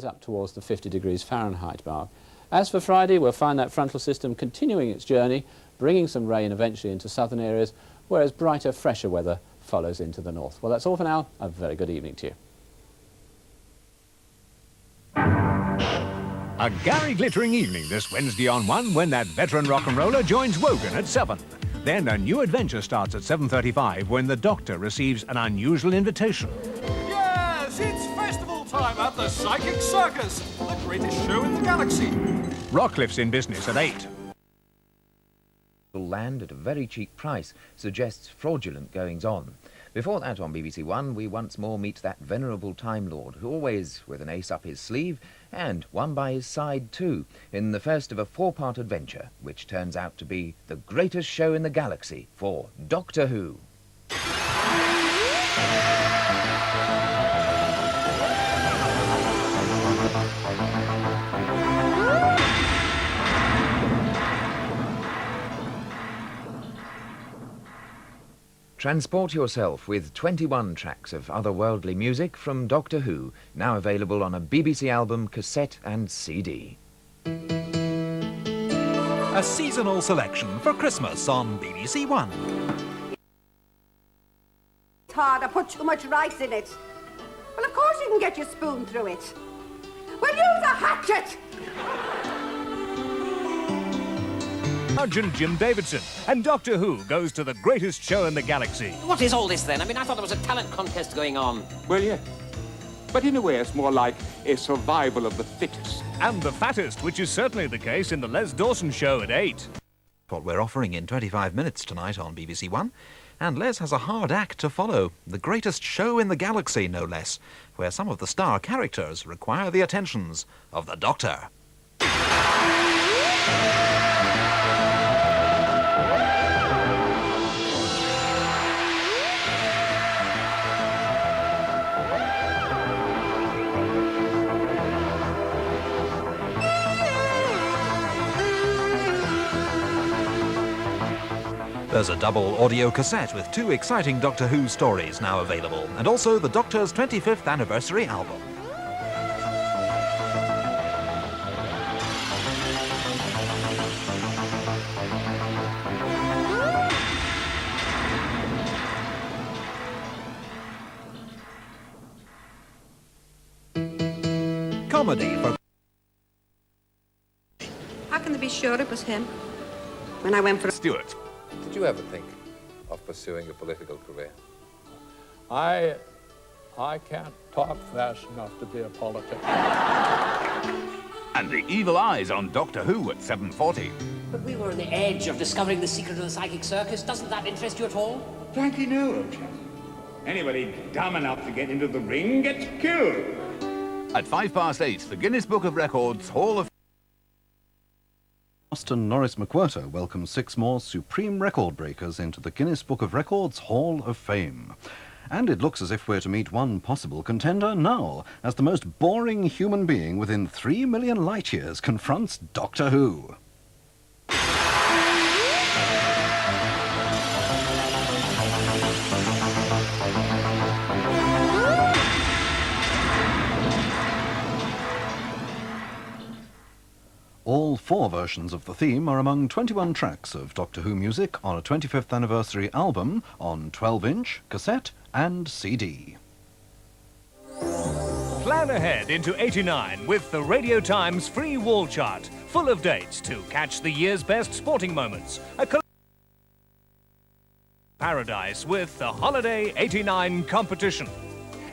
up towards the 50 degrees Fahrenheit mark. As for Friday, we'll find that frontal system continuing its journey, bringing some rain eventually into southern areas, whereas brighter, fresher weather follows into the north. Well, that's all for now. A very good evening to you. A Gary glittering evening this Wednesday on 1 when that veteran rock and roller joins Wogan at 7. Then a new adventure starts at 7:35 when the Doctor receives an unusual invitation. Yes, it's festival time at the Psychic Circus, the greatest show in the galaxy. Rockcliffe's in business at 8. Land at a very cheap price suggests fraudulent goings-on. Before that, on BBC One, we once more meet that venerable Time Lord, who always with an ace up his sleeve, and one by his side too, in the first of a 4-part adventure, which turns out to be the greatest show in the galaxy for Doctor Who. Transport yourself with 21 tracks of otherworldly music from Doctor Who, now available on a BBC album, cassette and CD. A seasonal selection for Christmas on BBC One. It's hard, I put too much rice in it. Well, of course you can get your spoon through it. Well, use a hatchet! Sergeant Jim Davidson, and Doctor Who goes to the greatest show in the galaxy. What is all this then? I mean, I thought there was a talent contest going on. Well, yes. But in a way, it's more like a survival of the fittest. And the fattest, which is certainly the case in the Les Dawson show at 8. What we're offering in 25 minutes tonight on BBC One. And Les has a hard act to follow. The greatest show in the galaxy, no less, where some of the star characters require the attentions of the Doctor. There's a double audio cassette with 2 exciting Doctor Who stories now available, and also the Doctor's 25th anniversary album. Comedy for... How can they be sure it was him? When I went for... Stewart. Did you ever think of pursuing a political career? I can't talk fast enough to be a politician. And the evil eyes on Doctor Who at 7:40. But we were on the edge of discovering the secret of the Psychic Circus. Doesn't that interest you at all? Frankie, no, old chap. Anybody dumb enough to get into the ring gets killed. At 8:05, the Guinness Book of Records Hall of... Austin Norris McWhirter welcomes 6 more supreme record breakers into the Guinness Book of Records Hall of Fame. And it looks as if we're to meet one possible contender now, as the most boring human being within 3 million light years confronts Doctor Who. All 4 versions of the theme are among 21 tracks of Doctor Who music on a 25th anniversary album on 12-inch, cassette and CD. Plan ahead into 89 with the Radio Times free wall chart, full of dates to catch the year's best sporting moments. A paradise with the Holiday 89 competition.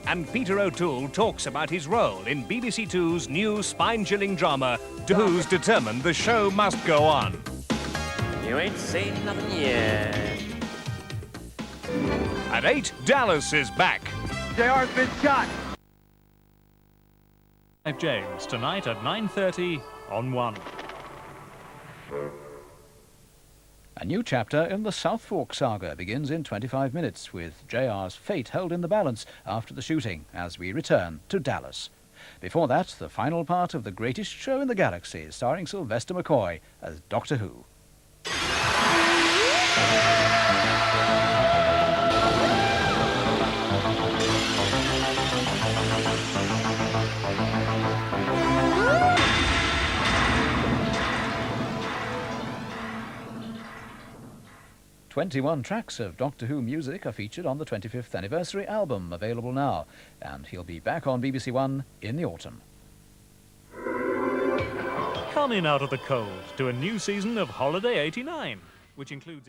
And Peter O'Toole talks about his role in BBC Two's new spine-chilling drama, Who's determined the show must go on. You ain't seen nothing yet. At 8, Dallas is back. JR's been shot. James, tonight at 9:30 on 1. A new chapter in the South Fork saga begins in 25 minutes, with JR's fate held in the balance after the shooting, as we return to Dallas. Before that, the final part of the greatest show in the galaxy, starring Sylvester McCoy as Doctor Who. 21 tracks of Doctor Who music are featured on the 25th anniversary album, available now, and he'll be back on BBC One in the autumn. Come in out of the cold to a new season of Holiday 89, which includes...